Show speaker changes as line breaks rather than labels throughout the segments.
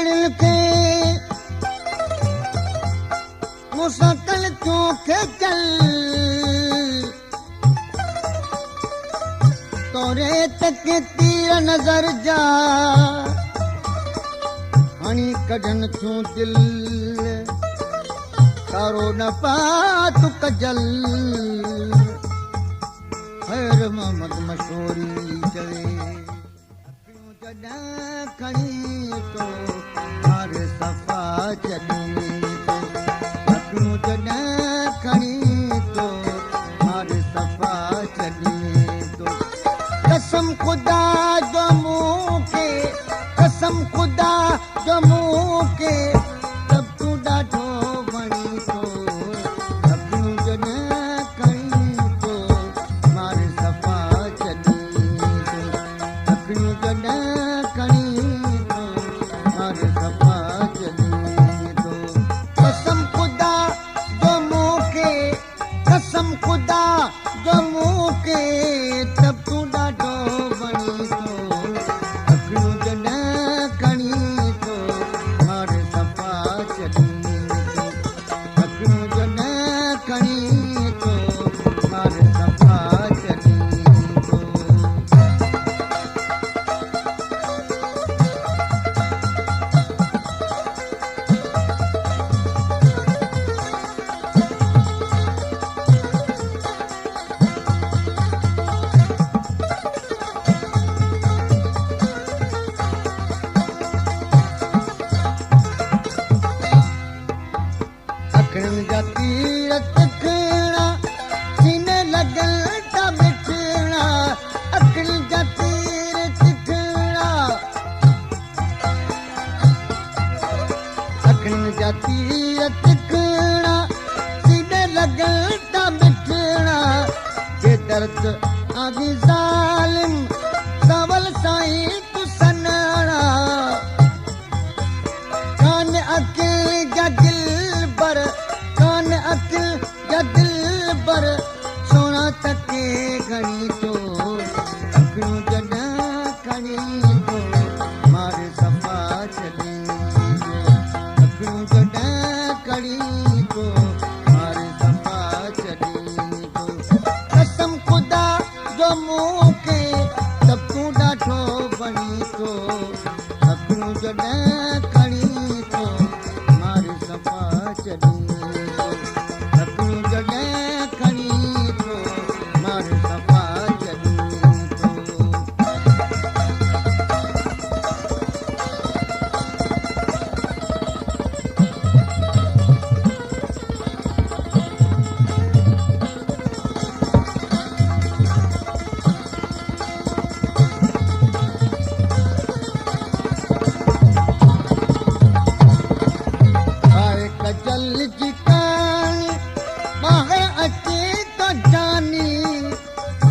दिल के मुसाकल क्यों के चल तोरे तक तीर नजर जा हणी कढन तूं दिल तारो न पा तू कजल खैर मोहम्मद मशहूरी चवे जॾहिं खणी तो हर सफ़ा चली तो जॾहिं खणी तो हर सफ़ा चली तो कसम खुदा जो मुंह के कसम खुदा जो मुंह के तब तू ॾाढो वणी तो जॾहिं खणी तो हर सफ़ा चली तो जॾहिं कसम खुदा जो मुंह के तब तू ॾाढो वणी तो अखियूं जॾहिं खणी तो हर सफ़ा चली तो अखियूं जॾहिं खणी तो हर सफ़ा चली तो अखियुनि जा तीर तिखड़ा सीने लॻल था बिठड़ा अखियुनि जा तीर तिखड़ा अखियुनि जा तीर तिखड़ा सीने लॻल था बिठड़ा जे दर्द आगी ज़ालिम सवल साईं तू सन्हड़ा कान अकिल जा दिल कान अकिल या दिल बर सोना तके घणी तो अखियूं जॾहिं खणी तो मार सफ़ा चली अखियूं जॾहिं खणी तो मार सफ़ा चली तो कसम खुदा जो मुंह के तब तू ॾाढो वणी तो अखियूं जॾहिं खणी तो मार सफ़ा चली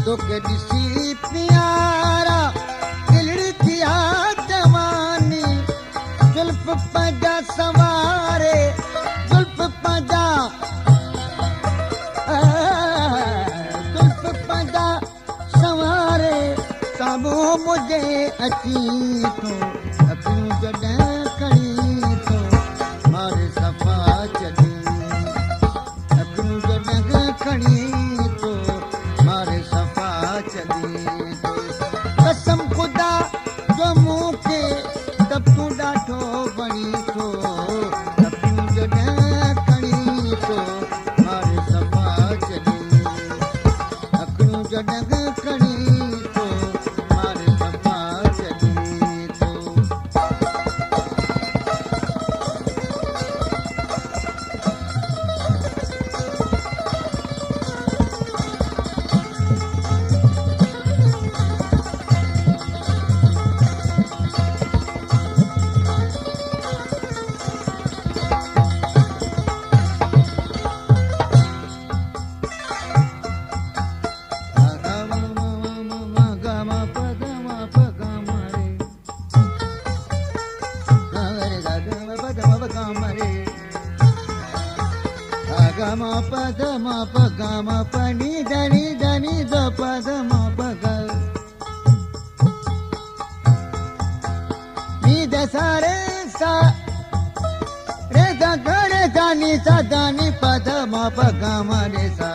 तोखे ॾिसी प्यारा दिलि थिया जवानी जुल्फ पंहिंजा सवारे जुल्फ पंहिंजा सवारे साम्हूं मुंहिंजे अची तो अखियूं जॾहिं खणी तो मार सफ़ा चली अखियूं जॾहिं खणी तो मार सफ़ा चली तो कसम खुदा जो मुंह के तब तू ॾाढो वणी तो अखियूं जॾहिं खणी तो मार सफ़ा चली अखियूं जॾहिं खणी तो मार सफ़ा चली तो सा रे सा गरे सा नी सा दानी पद मा पगा मारे सा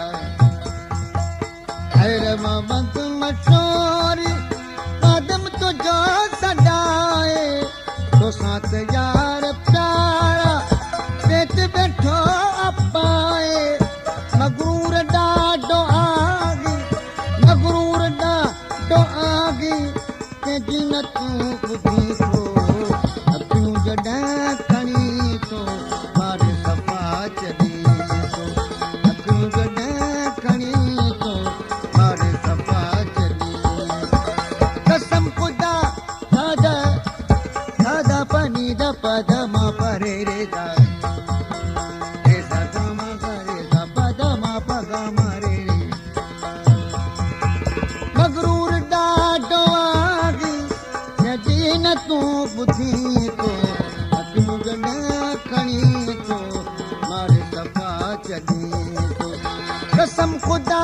अरे ममद मशोरी कदम तो जो सदाए तो साथ यार प्यारा पेट बैठो अपाए मगरूर डाडो आगी मगरूर डाडो आगी के जिन तू बुधी को अखियूं जॾहिं खणी तो मारे सफ़ा चली तो अखियूं जॾहिं खणी तो मारे सफ़ा चली कसम खुदा दादा दादा पनी द पद मा परे रे दा रे सा गा मा गा रे सा पद मा पगा मा रे रे मगरूर डाडो आगी जॾहिं न तूं ॿुधी तो अखियूं जॾहिं खणी तो मारे सफ़ा चली तो कसम खुदा